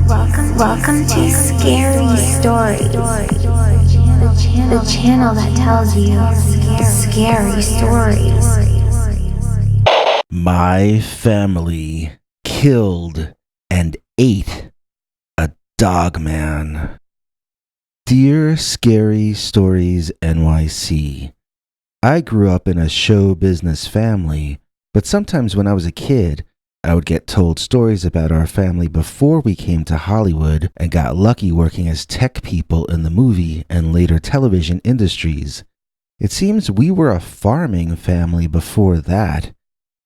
Welcome to Scary Stories, the channel that tells you scary stories. My family killed and ate a dogman. Dear Scary Stories NYC, I grew up in a show business family, but sometimes when I was a kid, I would get told stories about our family before we came to Hollywood and got lucky working as tech people in the movie and later television industries. It seems we were a farming family before that,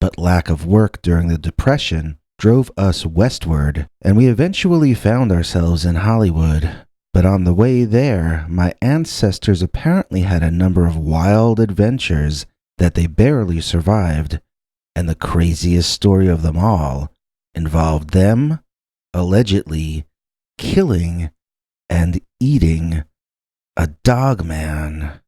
but lack of work during the Depression drove us westward, and we eventually found ourselves in Hollywood. But on the way there, my ancestors apparently had a number of wild adventures that they barely survived. And the craziest story of them all involved them, allegedly, killing and eating a dogman.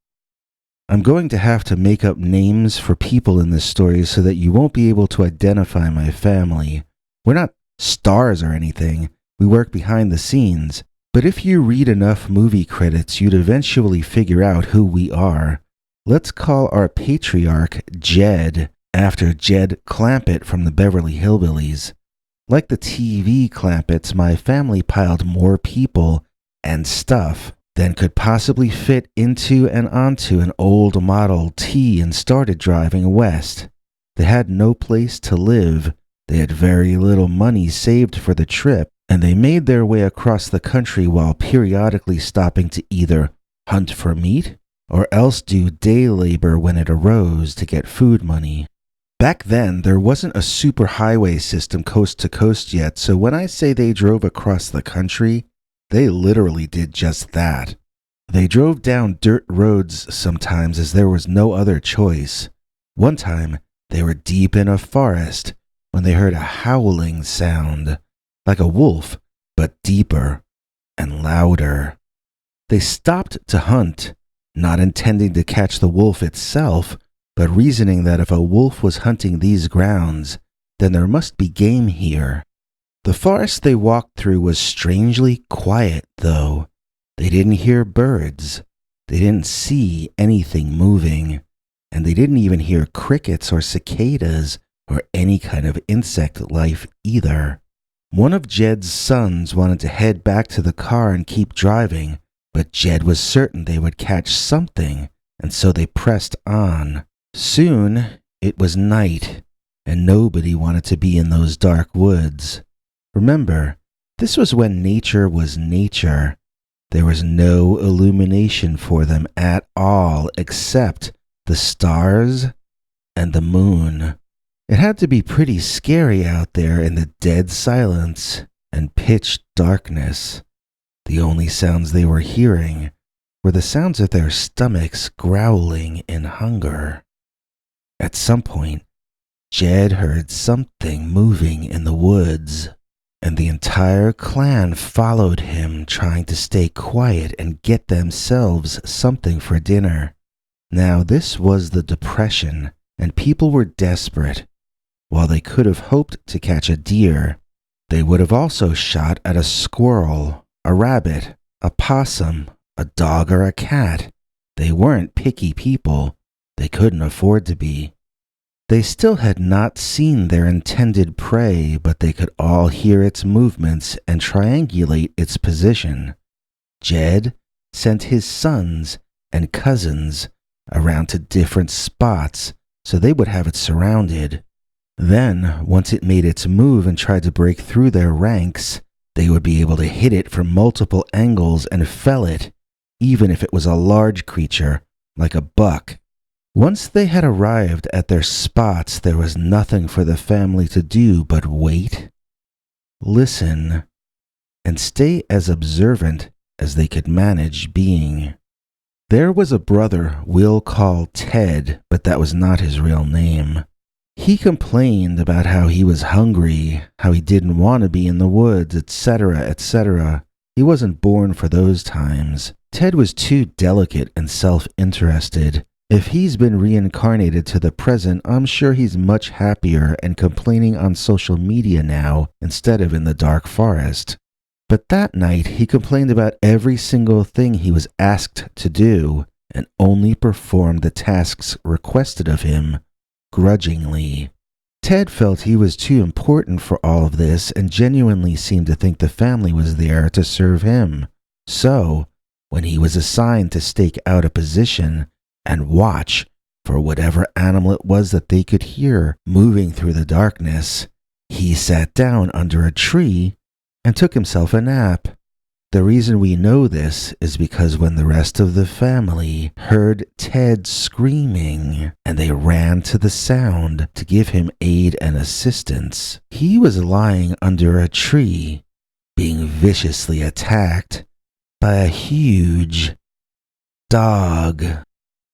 I'm going to have to make up names for people in this story so that you won't be able to identify my family. We're not stars or anything. We work behind the scenes. But if you read enough movie credits, you'd eventually figure out who we are. Let's call our patriarch Jed, after Jed Clampett from the Beverly Hillbillies. Like the TV Clampetts, my family piled more people and stuff than could possibly fit into and onto an old Model T and started driving west. They had no place to live, they had very little money saved for the trip, and they made their way across the country while periodically stopping to either hunt for meat or else do day labor when it arose to get food money. Back then, there wasn't a superhighway system coast to coast yet, so when I say they drove across the country, they literally did just that. They drove down dirt roads sometimes as there was no other choice. One time, they were deep in a forest when they heard a howling sound, like a wolf, but deeper and louder. They stopped to hunt, not intending to catch the wolf itself, but reasoning that if a wolf was hunting these grounds, then there must be game here. The forest they walked through was strangely quiet, though. They didn't hear birds, they didn't see anything moving, and they didn't even hear crickets or cicadas or any kind of insect life either. One of Jed's sons wanted to head back to the car and keep driving, but Jed was certain they would catch something, and so they pressed on. Soon, it was night, and nobody wanted to be in those dark woods. Remember, this was when nature was nature. There was no illumination for them at all except the stars and the moon. It had to be pretty scary out there in the dead silence and pitch darkness. The only sounds they were hearing were the sounds of their stomachs growling in hunger. At some point, Jed heard something moving in the woods, and the entire clan followed him, trying to stay quiet and get themselves something for dinner. Now, this was the Depression, and people were desperate. While they could have hoped to catch a deer, they would have also shot at a squirrel, a rabbit, a possum, a dog, or a cat. They weren't picky people. They couldn't afford to be. They still had not seen their intended prey, but they could all hear its movements and triangulate its position. Jed sent his sons and cousins around to different spots so they would have it surrounded. Then, once it made its move and tried to break through their ranks, they would be able to hit it from multiple angles and fell it, even if it was a large creature, like a buck. Once they had arrived at their spots, there was nothing for the family to do but wait, listen, and stay as observant as they could manage being. There was a brother we'll call Ted, but that was not his real name. He complained about how he was hungry, how he didn't want to be in the woods, etc., etc. He wasn't born for those times. Ted was too delicate and self-interested. If he's been reincarnated to the present, I'm sure he's much happier and complaining on social media now instead of in the dark forest. But that night, he complained about every single thing he was asked to do and only performed the tasks requested of him grudgingly. Ted felt he was too important for all of this and genuinely seemed to think the family was there to serve him. So, when he was assigned to stake out a position and watch for whatever animal it was that they could hear moving through the darkness, he sat down under a tree and took himself a nap. The reason we know this is because when the rest of the family heard Ted screaming and they ran to the sound to give him aid and assistance, he was lying under a tree, being viciously attacked by a huge dog.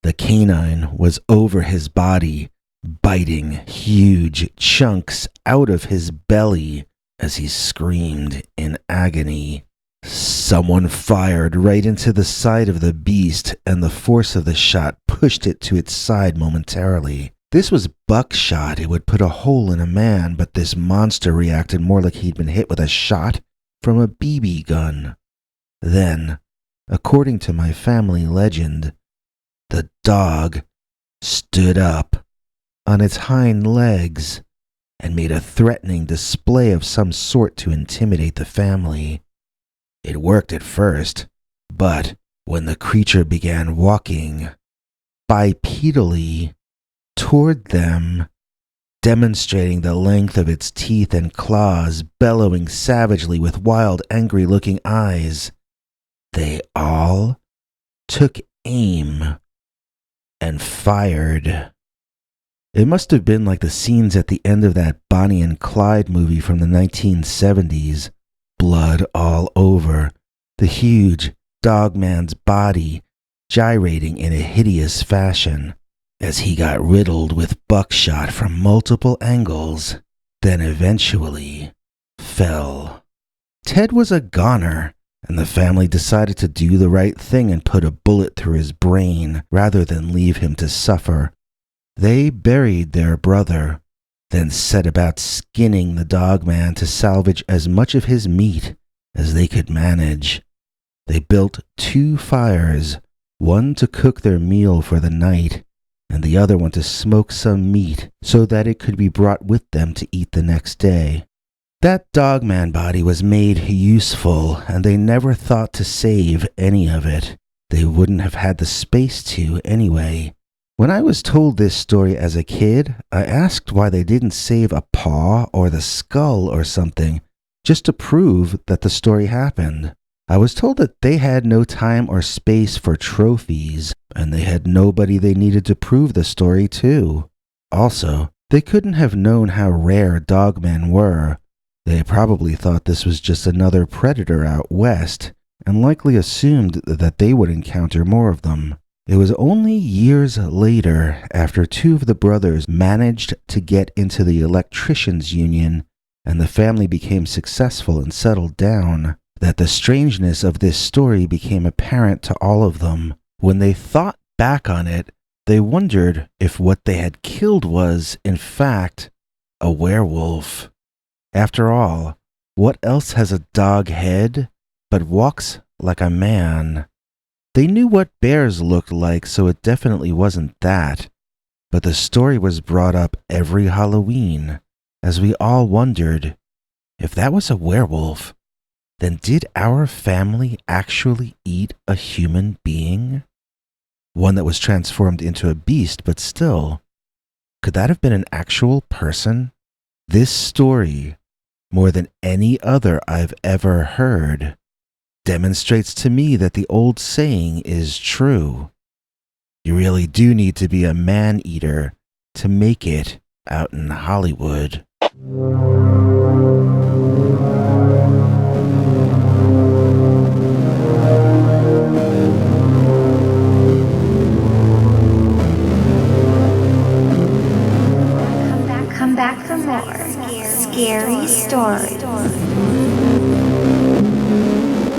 The canine was over his body, biting huge chunks out of his belly as he screamed in agony. Someone fired right into the side of the beast, and the force of the shot pushed it to its side momentarily. This was buckshot. It would put a hole in a man, but this monster reacted more like he'd been hit with a shot from a BB gun. Then, according to my family legend, the dog stood up on its hind legs and made a threatening display of some sort to intimidate the family. It worked at first, but when the creature began walking bipedally toward them, demonstrating the length of its teeth and claws, bellowing savagely with wild, angry-looking eyes, they all took aim and fired. It must have been like the scenes at the end of that Bonnie and Clyde movie from the 1970s. Blood all over, the huge dogman's body gyrating in a hideous fashion as he got riddled with buckshot from multiple angles, then eventually fell. Ted was a goner, and the family decided to do the right thing and put a bullet through his brain rather than leave him to suffer. They buried their brother, then set about skinning the dogman to salvage as much of his meat as they could manage. They built 2 fires, one to cook their meal for the night, and the other one to smoke some meat so that it could be brought with them to eat the next day. That dogman body was made useful, and they never thought to save any of it. They wouldn't have had the space to anyway. When I was told this story as a kid, I asked why they didn't save a paw or the skull or something, just to prove that the story happened. I was told that they had no time or space for trophies, and they had nobody they needed to prove the story to. Also, they couldn't have known how rare dogmen were. They probably thought this was just another predator out west, and likely assumed that they would encounter more of them. It was only years later, after 2 of the brothers managed to get into the electricians' union and the family became successful and settled down, that the strangeness of this story became apparent to all of them. When they thought back on it, they wondered if what they had killed was, in fact, a werewolf. After all, what else has a dog head but walks like a man? They knew what bears looked like, so it definitely wasn't that. But the story was brought up every Halloween, as we all wondered, if that was a werewolf, then did our family actually eat a human being? One that was transformed into a beast, but still, could that have been an actual person? This story, more than any other I've ever heard, demonstrates to me that the old saying is true. You really do need to be a man-eater to make it out in Hollywood. Come back for more scary stories.